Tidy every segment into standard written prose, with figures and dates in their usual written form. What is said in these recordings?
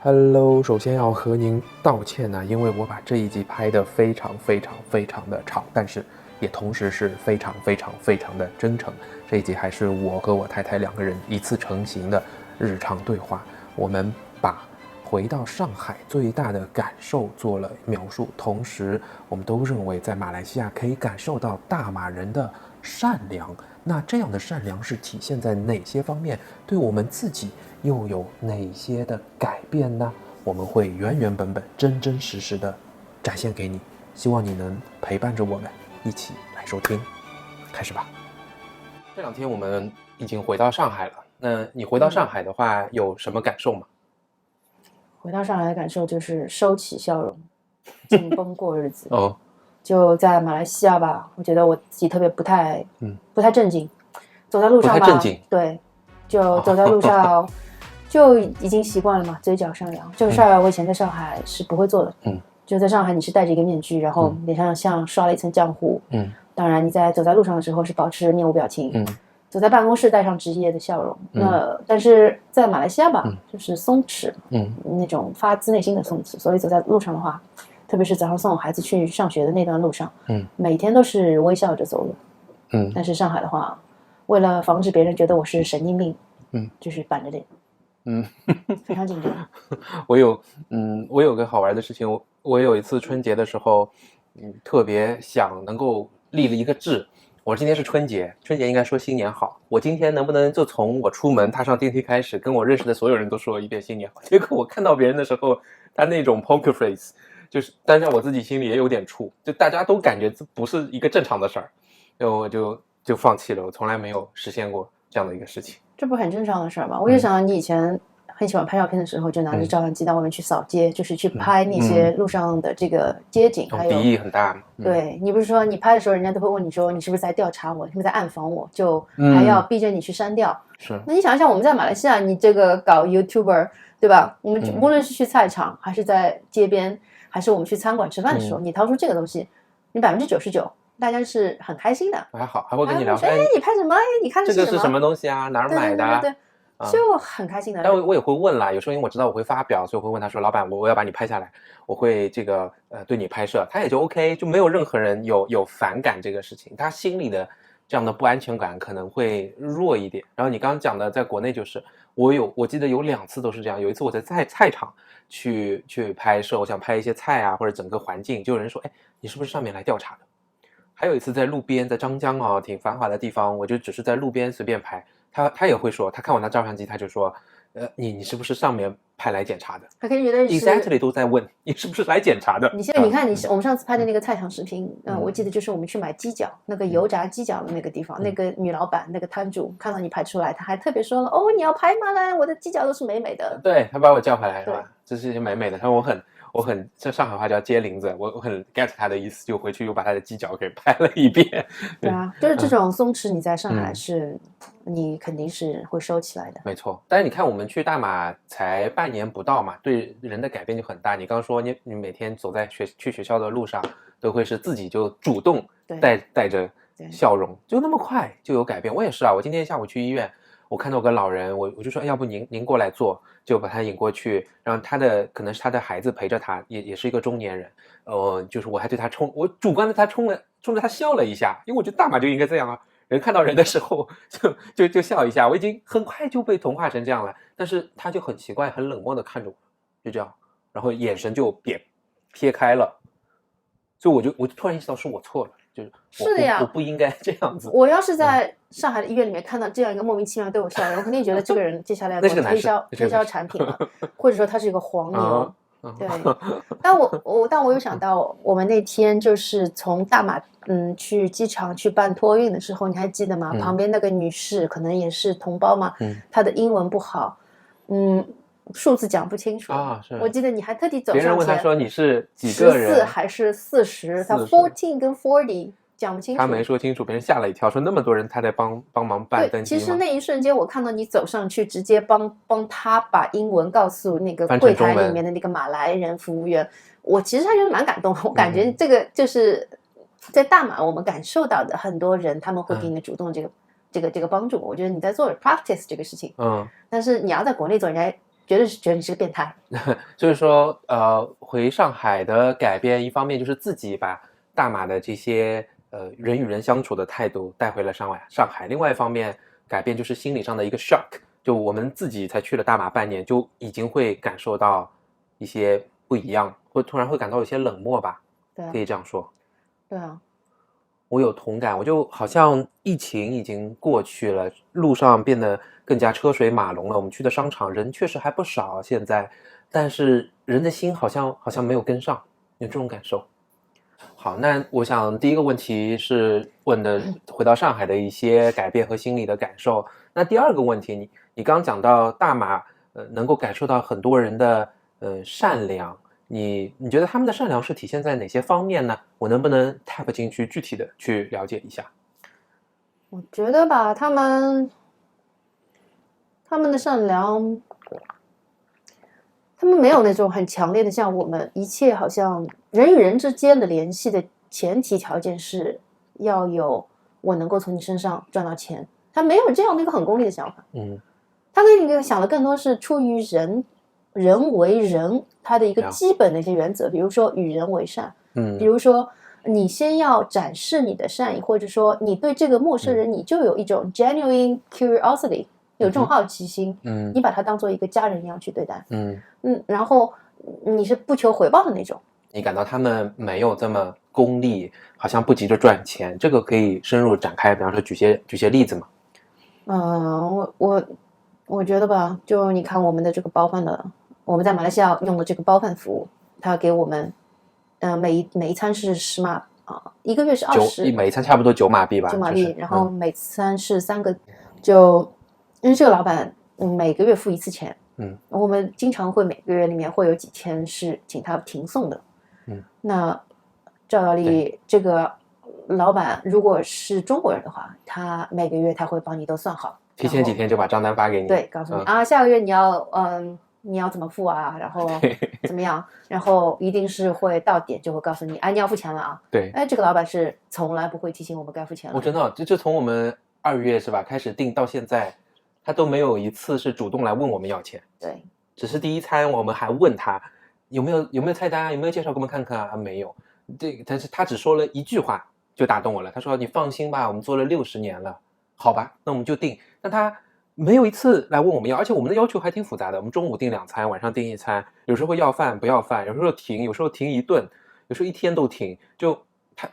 Hello，首先要和您道歉呢，因为我把这一集拍得非常的长，但是也同时是非常的真诚。这一集还是我和我太太两个人一次成型的日常对话，我们把回到上海最大的感受做了描述，同时我们都认为在马来西亚可以感受到大马人的善良。那这样的善良是体现在哪些方面？对我们自己又有哪些的改变呢？我们会原本真实的展现给你，希望你能陪伴着我们一起来收听。开始吧。这两天我们已经回到上海了，那你回到上海的话，有什么感受吗？回到上海的感受就是收起笑容，紧绷过日子。哦，就在马来西亚吧，我觉得我自己特别不太正经，走在路上吧，不太正经，对，就走在路上就已经习惯了嘛，嘴角上扬。这个事儿我以前在上海是不会做的，就在上海你是戴着一个面具，然后脸上像刷了一层浆糊，当然你走在路上的时候是保持面无表情，走在办公室带上职业的笑容。但是在马来西亚吧，就是松弛，那种发自内心的松弛。所以走在路上的话，特别是早上送我孩子去上学的那段路上，每天都是微笑着走的。但是上海的话，为了防止别人觉得我是神经病，就是板着脸，非常紧张。我有个好玩的事情，我有一次春节的时候，特别想能够立了一个志。我今天是春节应该说新年好。我今天能不能就从我出门踏上电梯开始，跟我认识的所有人都说一遍新年好？结果我看到别人的时候，他那种 poker face， 就是当然我自己心里也有点怵，就大家都感觉这不是一个正常的事儿，我就放弃了。我从来没有实现过这样的一个事情。这不很正常的事儿吗？我就想你以前很喜欢拍照片的时候，就拿着照相机到外面去扫街，就是去拍那些路上的这个街景，还有敌意很大嘛。对，你不是说你拍的时候，人家都会问你说你是不是在调查我，是不是在暗访我，就还要逼着你去删掉。是。那你想一想，我们在马来西亚，你这个搞 YouTuber， 对吧？我们无论是去菜场，还是在街边，还是我们去餐馆吃饭的时候，你掏出这个东西，你99%大家是很开心的。还好，还会跟你聊。哎，你拍什么？你看这个是什么东西啊？哪儿买的？对，就很开心的。但我也会问啦，有时候因为我知道我会发表，所以我会问他说：“老板，我要把你拍下来，我会这个对你拍摄。”他也就 OK， 就没有任何人有反感这个事情，他心里的这样的不安全感可能会弱一点。然后你刚刚讲的，在国内就是我记得有2次都是这样。有一次我在菜场去拍摄，我想拍一些菜啊或者整个环境，就有人说：“哎，你是不是上面来调查的？”还有一次在路边，在张江啊，挺繁华的地方，我就只是在路边随便拍，他也会说，他看我拿照相机，他就说，你是不是上面派来检查的？他肯定觉得是 exactly 都在问你是不是来检查的。你现在你看我们上次拍的那个菜场视频，我记得就是我们去买鸡脚，那个油炸鸡脚的那个地方，那个女老板那个摊主看到你拍出来，他还特别说了，哦，你要拍吗？来，我的鸡脚都是美美的。对，他把我叫回来是吧？这是美美的，他说我很这上海话叫接林子，我很 get 他的意思，就回去又把他的鸡脚给拍了一遍。对啊，就是这种松弛，你在上海是，你肯定是会收起来的。没错，但是你看我们去大马才半年不到嘛，对人的改变就很大。你刚说你每天走在去学校的路上，都会是自己就主动带着笑容，就那么快就有改变。我也是啊，我今天下午去医院。我看到个老人，我就说，要不您过来坐，就把他引过去，让可能是他的孩子陪着他，也是一个中年人，就是我还对他我主观的他冲着他笑了一下，因为我觉得大马就应该这样啊，人看到人的时候就笑一下，我已经很快就被同化成这样了，但是他就很奇怪，很冷漠的看着我，就这样，然后眼神就撇开了，所以我就突然意识到是我错了。是的呀，我不应该这样子。我要是在上海的医院里面看到这样一个莫名其妙对我笑的人，我肯定觉得这个人接下来要给我推销产品了，或者说他是一个黄牛。对，但我有想到，我们那天就是从大马去机场去办托运的时候，你还记得吗？旁边那个女士可能也是同胞嘛，她的英文不好，数字讲不清楚啊，是。我记得你还特地走上前，别人问他说你是几个人，14还是40？他14跟40讲不清楚，他没说清楚，别人吓了一跳，说那么多人他在帮忙办登记吗？其实那一瞬间，我看到你走上去，直接帮他把英文告诉那个柜台里面的那个马来人服务员，我其实还觉得蛮感动的。我感觉这个就是在大马我们感受到的，很多人他们会给你主动这个帮助。我觉得你在做 practice 这个事情，但是你要在国内做，人家绝对是觉得你是个变态。就是说回上海的改变，一方面就是自己把大马的这些人与人相处的态度带回了上海，另外一方面改变就是心理上的一个 shock， 就我们自己才去了大马半年，就已经会感受到一些不一样，会突然会感到有些冷漠吧。对啊，可以这样说。对啊，我有同感，我就好像疫情已经过去了，路上变得更加车水马龙了。我们去的商场人确实还不少现在，但是人的心好像没有跟上，有这种感受。好，那我想第一个问题是问的回到上海的一些改变和心理的感受。那第二个问题，你刚讲到大马，能够感受到很多人的善良，你觉得他们的善良是体现在哪些方面呢？我能不能 tap 进去具体的去了解一下？我觉得吧，他们的善良，他们没有那种很强烈的，像我们一切好像人与人之间的联系的前提条件是要有我能够从你身上赚到钱，他没有这样的一个很功利的想法。他跟你想的更多是出于人为人他的一个基本的一些原则，比如说与人为善，比如说你先要展示你的善意，或者说你对这个陌生人你就有一种 genuine curiosity，有这种好奇心，你把他当做一个家人一样去对待，然后你是不求回报的那种。你感到他们没有这么功利，好像不急着赚钱，这个可以深入展开，比方说举些例子吗？我觉得吧，就你看我们的这个包饭的，我们在马来西亚用的这个包饭服务，他给我们，每一餐是10马啊，一个月是20，每一餐差不多9马币吧，9马币，然后每餐是3个，就因为这个老板每个月付1次钱，我们经常会每个月里面会有几天是请他停送的，那照道理这个老板如果是中国人的话，他每个月他会帮你都算好。提前几天就把账单发给你，对，告诉你下个月你要怎么付啊，然后怎么样，然后一定是会到点就会告诉你，你要付钱了啊。对，这个老板是从来不会提醒我们该付钱了。我真的就从我们2月是吧开始订到现在，他都没有一次是主动来问我们要钱。对，只是第一餐我们还问他有没有菜单，有没有介绍给我们看看啊？没有，但是他只说了一句话就打动我了，他说你放心吧，我们做了60年了，好吧，那我们就订。但他没有一次来问我们要，而且我们的要求还挺复杂的，我们中午订2餐，晚上订1餐，有时候会要饭不要饭，有时候停，有时候停1顿，有时候1天都停，就他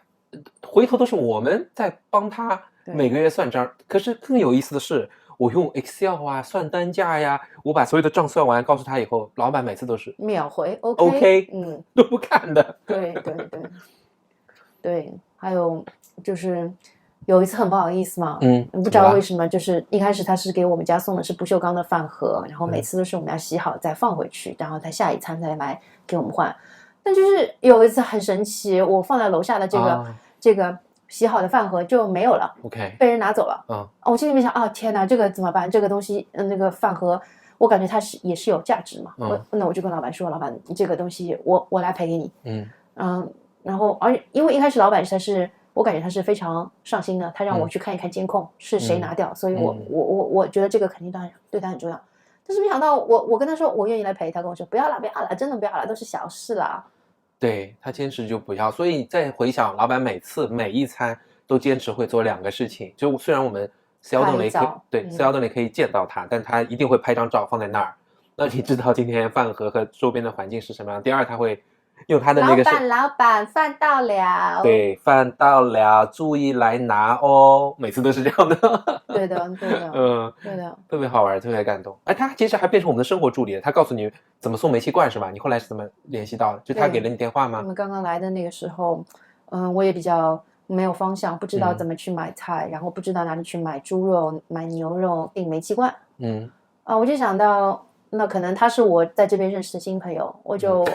回头都是我们在帮他每个月算账。可是更有意思的是，我用 Excel 啊算单价呀，我把所有的账算完告诉他以后，老板每次都是秒回 OK， 都不看的。对，还有就是有一次很不好意思嘛，不知道为什么，就是一开始他是给我们家送的是不锈钢的饭盒，然后每次都是我们要洗好再放回去，然后他下一餐再来给我们换。但就是有一次很神奇，我放在楼下的这个洗好的饭盒就没有了 ，OK， 被人拿走了。我心里面想天哪，这个怎么办？这个东西，那个饭盒，我感觉它也是有价值嘛。那我就跟老板说，老板，这个东西我来赔给你。然后因为一开始老板我感觉他是非常上心的，他让我去看一看监控是谁拿掉，所以我觉得这个肯定对他很重要。但是没想到我跟他说我愿意来赔，他跟我说不要了，真的不要了，都是小事啦。对，他坚持就不要，所以再回想老板每一餐都坚持会做2个事情，就虽然我们 Seldom 可以见到他，但他一定会拍张照放在那儿。那你知道今天饭盒和周边的环境是什么样？第二，他会用他的那个老板饭到了，对，饭到了，注意来拿哦，每次都是这样的。对的，对的，特别好玩，特别感动。他其实还变成我们的生活助理了，他告诉你怎么送煤气罐是吧？你后来是怎么联系到的？就他给了你电话吗？我们刚刚来的那个时候，我也比较没有方向，不知道怎么去买菜，然后不知道哪里去买猪肉、买牛肉，订煤气罐。我就想到。那可能他是我在这边认识的新朋友，我就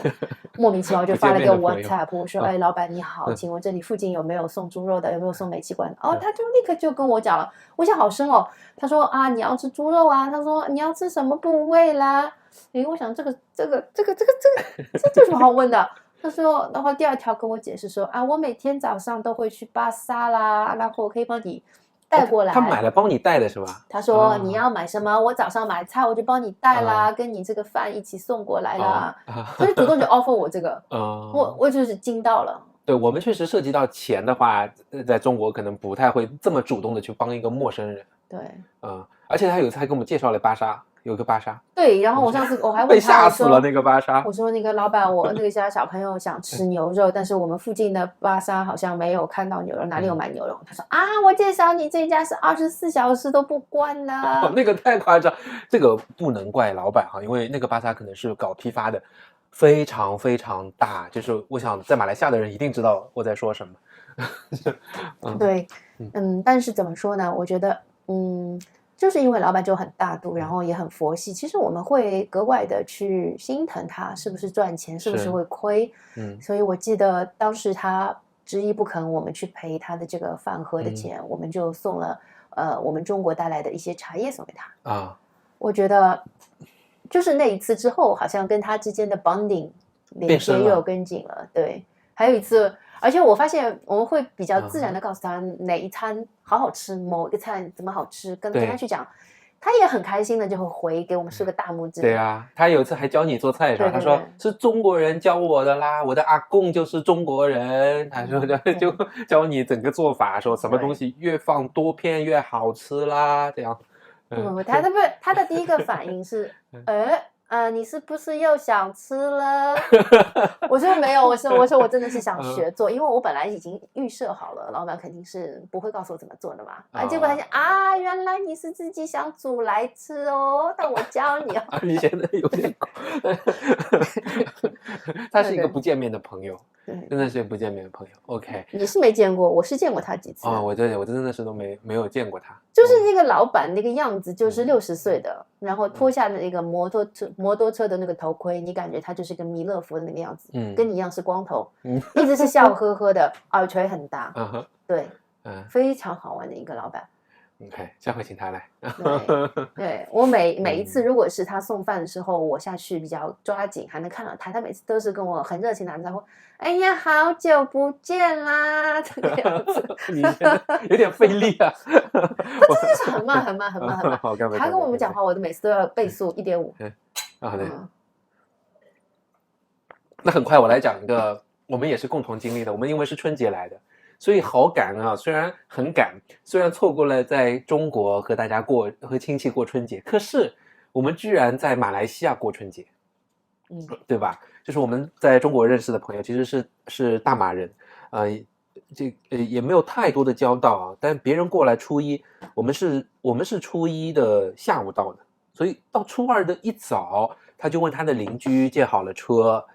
莫名其妙就发了个 WhatsApp， 我说老板你好，请问这里附近有没有送猪肉的，有没有送煤气罐的？他就立刻就跟我讲了，我想好深哦。他说你要吃猪肉啊，他说你要吃什么部位啦？我想这有什么好问的？他说，然后第2条跟我解释说我每天早上都会去巴萨啦，然后我可以帮你带过来。他买了帮你带的是吗？他说你要买什么，我早上买菜我就帮你带啦，跟你这个饭一起送过来啦，所以主动就 offer 我这个，我就是惊到了。对，我们确实涉及到钱的话，在中国可能不太会这么主动的去帮一个陌生人。对，而且他有一次还给我们介绍了巴莎，有个巴莎。对，然后我上次我还问他，被吓死了那个巴莎。我说那个老板，我那个家小朋友想吃牛肉，但是我们附近的巴莎好像没有看到牛肉，哪里有买牛肉？他说啊，我介绍你这家是24小时都不关的。那个太夸张，这个不能怪老板哈，因为那个巴莎可能是搞批发的。非常非常大，就是我想在马来西亚的人一定知道我在说什么。对，但是怎么说呢？我觉得，就是因为老板就很大度，然后也很佛系，其实我们会格外的去心疼他是不是赚钱，是不是会亏。所以我记得当时他执意不肯我们去赔他的这个饭盒的钱，我们就送了我们中国带来的一些茶叶送给他啊。我觉得。就是那一次之后，好像跟他之间的 bonding 连接又有更紧了。对，还有一次，而且我发现我们会比较自然的告诉他哪一餐好好吃，某一个菜怎么好吃，跟他去讲，他也很开心的就会回给我们竖个大拇指。对啊，他有一次还教你做菜的时候，他说是中国人教我的啦，我的阿公就是中国人，他说就教你整个做法，说什么东西越放多片越好吃啦，这样。他的第一个反应是，你是不是又想吃了？我说没有，我说我真的是想学做，因为我本来已经预设好了，老板肯定是不会告诉我怎么做的嘛。结果他讲原来你是自己想煮来吃哦，那我教你哦。你现在有点他是一个不见面的朋友。真的是不见面的朋友。OK， 你是没见过，我是见过他几次。我真的是都没有见过他。就是那个老板那个样子，就是60岁的，然后脱下那个摩托车的那个头盔，你感觉他就是个弥勒佛的那个样子，跟你一样是光头，一直是笑呵呵的，耳垂很大，对，非常好玩的一个老板。OK， 下回请他来。对，我每一次如果是他送饭的时候，我下去比较抓紧，还能看到他，他每次都是跟我很热情的打招呼。哎呀，好久不见啦，这个样子。你有点费力啊。他真的是很慢。他跟我们讲话，我每次都要倍速1.5。对。那很快我来讲一个，我们也是共同经历的。我们因为是春节来的。所以好赶啊！虽然很赶，虽然错过了在中国和大家和亲戚过春节，可是我们居然在马来西亚过春节，对吧？就是我们在中国认识的朋友，其实是大马人，也没有太多的交道啊。但别人过来初一，我们是初一的下午到的，所以到初二的一早，他就问他的邻居借好了车。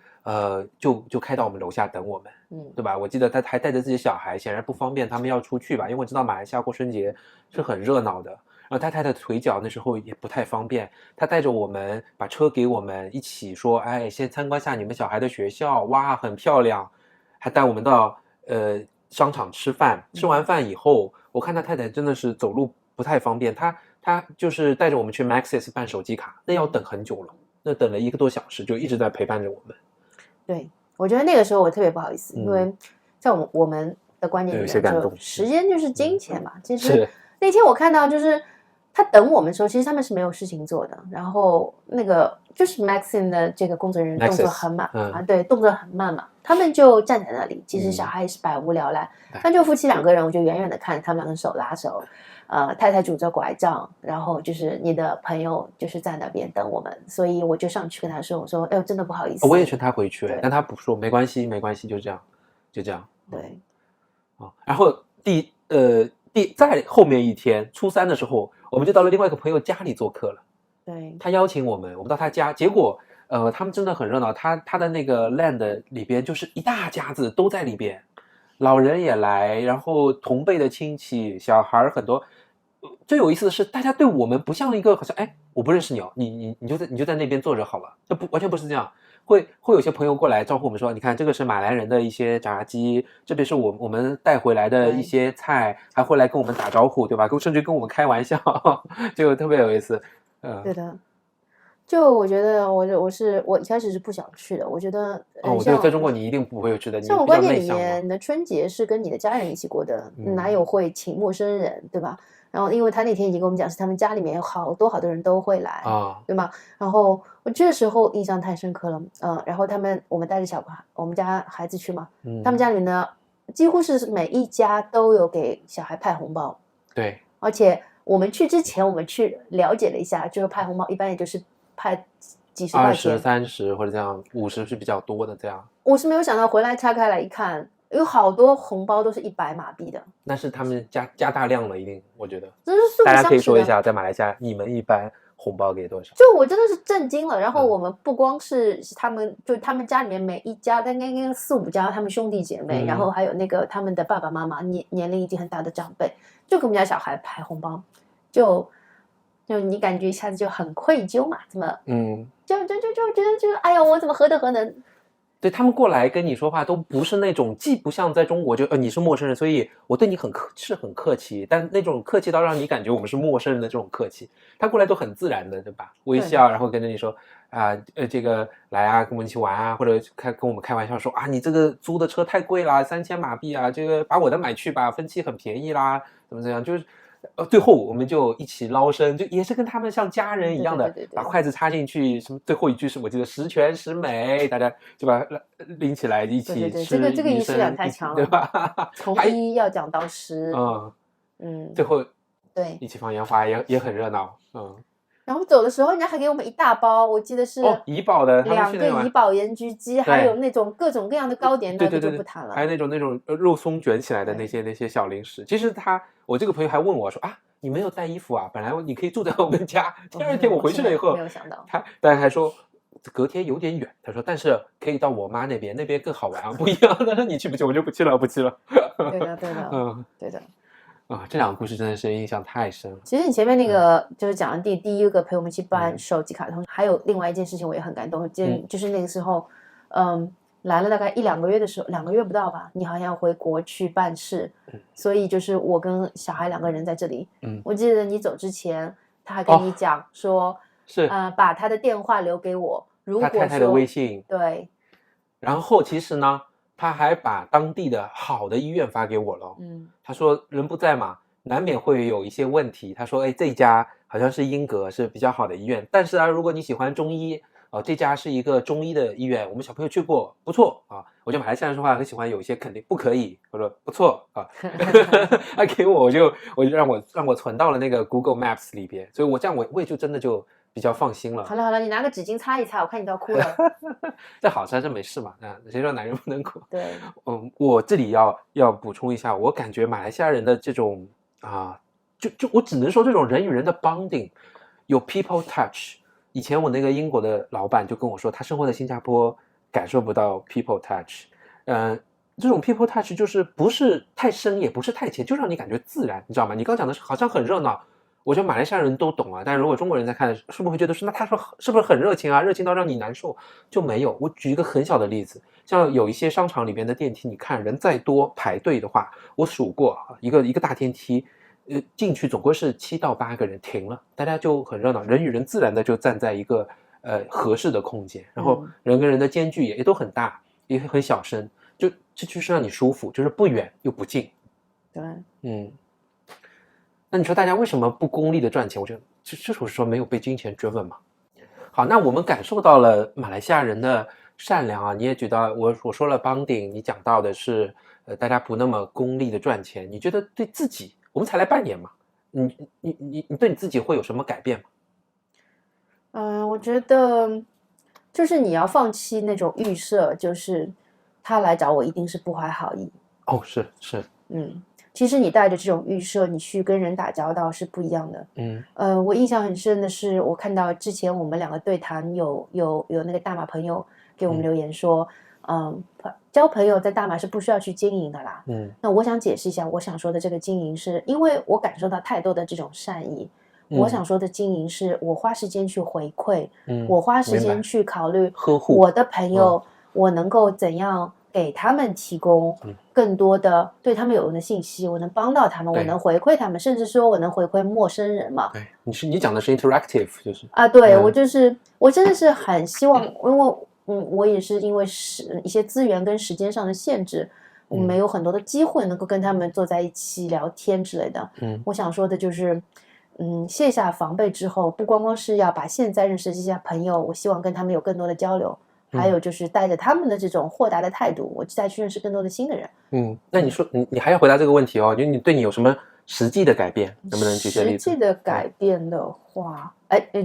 就开到我们楼下等我们，对吧？我记得他还带着自己小孩，显然不方便他们要出去吧，因为我知道马来西亚过春节是很热闹的。然后太太的腿脚那时候也不太方便，他带着我们把车给我们一起说，先参观下你们小孩的学校，哇，很漂亮，还带我们到商场吃饭。吃完饭以后，我看他太太真的是走路不太方便，他就是带着我们去 Maxis 办手机卡，那要等很久了，那等了1个多小时，就一直在陪伴着我们。对，我觉得那个时候我特别不好意思，因为在我们的观念里面，就时间就是金钱嘛。其实那天我看到，就是他等我们的时候，其实他们是没有事情做的。然后那个就是 Maxim 的这个工作人员动作很慢对，动作很慢嘛。他们就站在那里，其实小孩也是百无聊赖。但就夫妻2个人，我就远远的看他们2个手拉手。太太拄着拐杖，然后就是你的朋友就是在那边等我们，所以我就上去跟他说，我说真的不好意思。我也劝他回去，但他不说，没关系，就这样。对。然后在后面一天，初3的时候，我们就到了另外一个朋友家里做客了。对。他邀请我们到他家，结果他们真的很热闹，他的那个 land 里边就是一大家子都在里边，老人也来，然后同辈的亲戚，小孩很多。最有意思的是，大家对我们不像一个好像我不认识你哦，你就在那边坐着好了，完全不是这样。会有些朋友过来招呼我们说，你看这个是马来人的一些炸鸡，这边是我们带回来的一些菜，还会来跟我们打招呼，对吧？甚至跟我们开玩笑，就特别有意思。对的。就我觉得我一开始是不想去的，我觉得我觉得在中国你一定不会去的，像我观念里面，你的春节是跟你的家人一起过的，哪有会请陌生人，对吧？然后因为他那天已经跟我们讲，是他们家里面有好多人都会来对吗？然后我这时候印象太深刻了，然后我们带着我们家孩子去嘛，他们家里面呢几乎是每一家都有给小孩派红包，对，而且我们去之前我们去了解了一下，就是派红包一般也就是派几十块钱，20、30或者这样，50是比较多的这样。我是没有想到回来拆开来一看。有好多红包都是100马币的，那是他们加大量了，一定我觉得。这是素不相识的。大家可以说一下，在马来西亚你们一般红包给多少？就我真的是震惊了。然后我们不光是他们家里面每一家，大概4、5家，他们兄弟姐妹，然后还有那个他们的爸爸妈妈，年龄已经很大的长辈，就给我们家小孩派红包，就你感觉一下子就很愧疚嘛？怎么？就觉得哎呀，我怎么何德何能？对，他们过来跟你说话都不是那种，既不像在中国就你是陌生人，所以我对你很客气，但那种客气到让你感觉我们是陌生人的这种客气，他过来都很自然的，对吧？微笑，然后跟着你说这个来啊，跟我们一起玩啊，或者跟我们开玩笑说啊，你这个租的车太贵啦，3000马币啊，这个把我的买去吧，分期很便宜啦，怎么样，就是。最后我们就一起捞生，就也是跟他们像家人一样的，把筷子插进去。什么最后一句是我记得十全十美，大家就把拎起来一起吃。这个仪式感太强了，对吧？从1要讲到10，最后对一起放烟花也很热闹，然后走的时候，人家还给我们一大包，我记得是怡宝的2个怡宝盐焗鸡，还有那种各种各样的糕点，那就不谈了。还有那种肉松卷起来的那些小零食。其实我这个朋友还问我说啊，你没有带衣服啊？本来你可以住在我们家。第2天我回去了以后，没有想到但是还说隔天有点远，他说但是可以到我妈那边更好玩啊，不一样。他说你去不去？我就不去了。对的，对的。这2个故事真的是印象太深了。其实你前面那个就是讲的第一个陪我们去办手机卡通，还有另外一件事情我也很感动，就是那个时候，来了大概1、2个月的时候，2个月不到吧，你好像要回国去办事，所以就是我跟小孩2个人在这里。我记得你走之前，他还跟你讲说，是把他的电话留给我，如果他太太的微信，对，然后其实呢。他还把当地的好的医院发给我了。他说人不在嘛，难免会有一些问题。他说，这家好像是英格，是比较好的医院。但是如果你喜欢中医，这家是一个中医的医院，我们小朋友去过，不错啊。我觉得马来西亚人说话很喜欢有一些肯定不可以，我说不错啊。他给我就让我存到了那个 Google Maps 里边，所以我这样我也就真的就。比较放心了。好了，你拿个纸巾擦一擦，我看你都要哭了。这好事，这没事嘛？谁说男人不能哭？对，我这里要补充一下，我感觉马来西亚人的这种就我只能说这种人与人的 bonding 有 people touch。以前我那个英国的老板就跟我说，他生活在新加坡感受不到 people touch。这种 people touch 就是不是太深，也不是太浅，就让你感觉自然，你知道吗？你刚讲的是好像很热闹。我觉得马来西亚人都懂啊，但是如果中国人在看，是不是会觉得那他说是不是很热情啊？热情到让你难受？就没有。我举一个很小的例子，像有一些商场里面的电梯，你看人再多排队的话，我数过一个大电梯，进去总归是7到8个人停了，大家就很热闹，人与人自然的就站在一个合适的空间，然后人跟人的间距也都很大，也很小声，这就是让你舒服，就是不远又不近。对，那你说大家为什么不功利的赚钱？我觉得就是说没有被金钱追问嘛。好，那我们感受到了马来西亚人的善良啊，你也举到我说了 bonding， 你讲到的是大家不那么功利的赚钱。你觉得对自己，我们才来半年嘛，你对你自己会有什么改变吗？我觉得就是你要放弃那种预设，就是他来找我一定是不怀好意。是，其实你带着这种预设，你去跟人打交道是不一样的。我印象很深的是，我看到之前我们2个对谈有那个大马朋友给我们留言说，交朋友在大马是不需要去经营的啦。那我想解释一下，我想说的这个经营是因为我感受到太多的这种善意。我想说的经营是我花时间去回馈，我花时间去考虑呵护我的朋友，我能够怎样给他们提供更多的对他们有用的信息，我能帮到他们，我能回馈他们，甚至说我能回馈陌生人嘛。对，你讲的是 interactive， 就是对，我真的是很希望，因为我也是因为一些资源跟时间上的限制，我没有很多的机会能够跟他们坐在一起聊天之类的。我想说的就是。卸下防备之后，不光光是要把现在认识的这些朋友，我希望跟他们有更多的交流，还有就是带着他们的这种豁达的态度，我再去认识更多的新的人。那你说你还要回答这个问题哦，就你对你有什么实际的改变？能不能举些例子？实际的改变的话，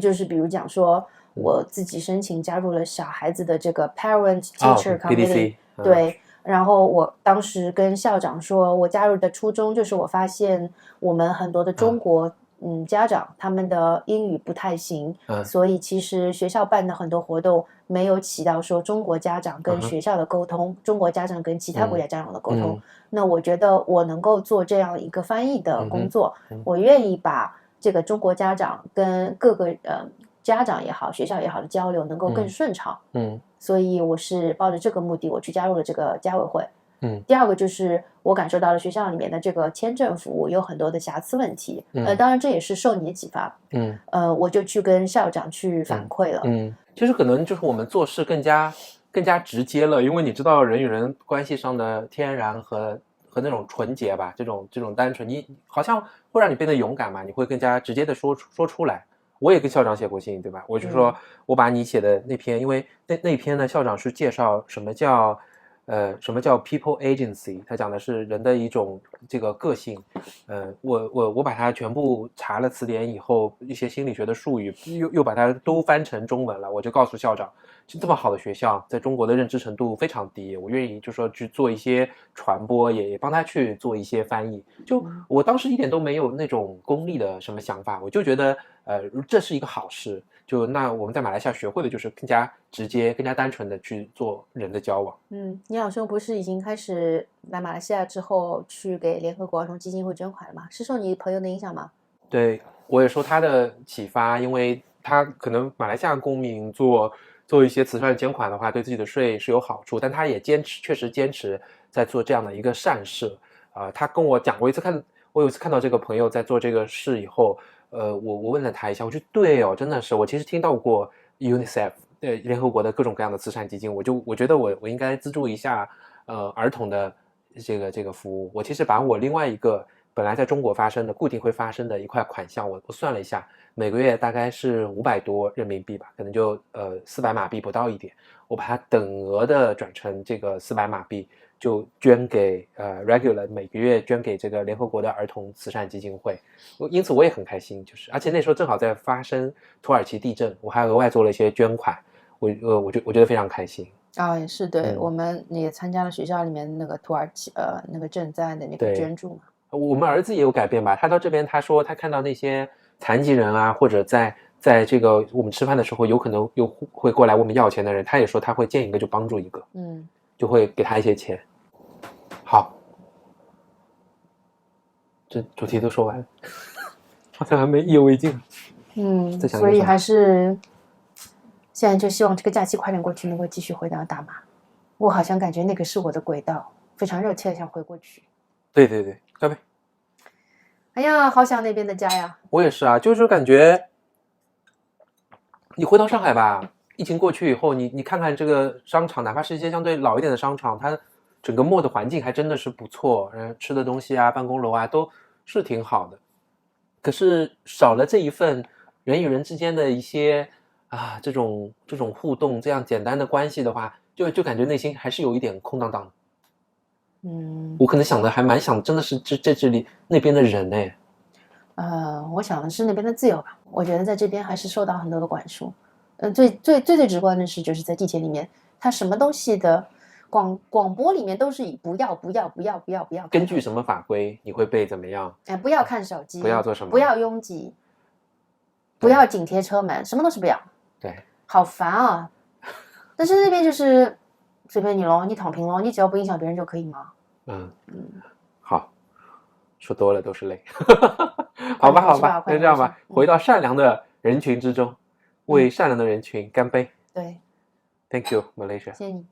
就是比如讲说，我自己申请加入了小孩子的这个 Parent Teacher Committee，对。然后我当时跟校长说，我加入的初衷就是我发现我们很多的中国家长他们的英语不太行，所以其实学校办的很多活动没有起到说中国家长跟学校的沟通，中国家长跟其他国家家长的沟通。那我觉得我能够做这样一个翻译的工作，我愿意把这个中国家长跟各个家长也好，学校也好的交流能够更顺畅。所以我是抱着这个目的，我去加入了这个家委会。第二个就是我感受到了学校里面的这个签证服务有很多的瑕疵问题，当然这也是受你的启发，我就去跟校长去反馈了。其实可能就是我们做事更加直接了，因为你知道人与人关系上的天然和那种纯洁吧，这种单纯，你好像会让你变得勇敢嘛，你会更加直接的说出来。我也跟校长写过信，对吧？我就说我把你写的那篇，因为那篇呢，校长是介绍什么叫 people agency， 他讲的是人的一种这个个性。我把它全部查了词典以后，一些心理学的术语又把它都翻成中文了，我就告诉校长，这么好的学校在中国的认知程度非常低，我愿意就说去做一些传播，也帮他去做一些翻译。就我当时一点都没有那种功利的什么想法，我就觉得这是一个好事。就那我们在马来西亚学会的就是更加直接、更加单纯的去做人的交往。你好兄不是已经开始来马来西亚之后去给联合国儿童基金会捐款了吗？是受你朋友的影响吗？对，我也受他的启发，因为他可能马来西亚公民做一些慈善捐款的话，对自己的税是有好处，但他也确实坚持在做这样的一个善事。他跟我讲过一次，我有一次看到这个朋友在做这个事以后，我问了他一下，我觉得对哦，真的是，我其实听到过 UNICEF 联合国的各种各样的慈善基金，我觉得我应该资助一下儿童的这个服务。我其实把我另外一个本来在中国固定会发生的一块款项，我算了一下，每个月大概是500多人民币吧，可能就400马币不到一点，我把它等额的转成这个400马币，就捐给regular 每个月捐给这个联合国的儿童慈善基金会。因此我也很开心，而且那时候正好在发生土耳其地震，我还额外做了一些捐款，我觉得非常开心。也是对，我们也参加了学校里面那个土耳其那个赈灾的那个捐助嘛。我们儿子也有改变吧，他到这边他说他看到那些残疾人啊，或者在这个我们吃饭的时候有可能又会过来问我们要钱的人，他也说他会见一个就帮助一个，就会给他一些钱。好，这主题都说完了，好像还没意犹未尽。所以还是现在就希望这个假期快点过去，能够继续回到大马。我好像感觉那个是我的轨道，非常热切的想回过去。对对对，干杯！哎呀，好想那边的家呀！我也是啊，就是感觉你回到上海吧，疫情过去以后，你看看这个商场，哪怕是一些相对老一点的商场，它整个的环境还真的是不错，吃的东西啊，办公楼啊都是挺好的。可是少了这一份人与人之间的一些这种互动，这样简单的关系的话，就感觉内心还是有一点空荡荡的。我可能想的还蛮想，真的是这里那边的人哎。我想的是那边的自由吧。我觉得在这边还是受到很多的管束。最直观的是，就是在地铁里面，它什么东西的广播里面都是以不要。根据什么法规你会被怎么样？不要看手机，不要做什么，不要拥挤，不要紧贴车门，什么都是不要。对，好烦啊！但是那边就是随便你咯，你躺平咯，你只要不影响别人就可以吗？好，说多了都是泪。好吧，就这样吧。回到善良的人群之中，为善良的人群干杯。对 ，Thank you, Malaysia。谢谢你。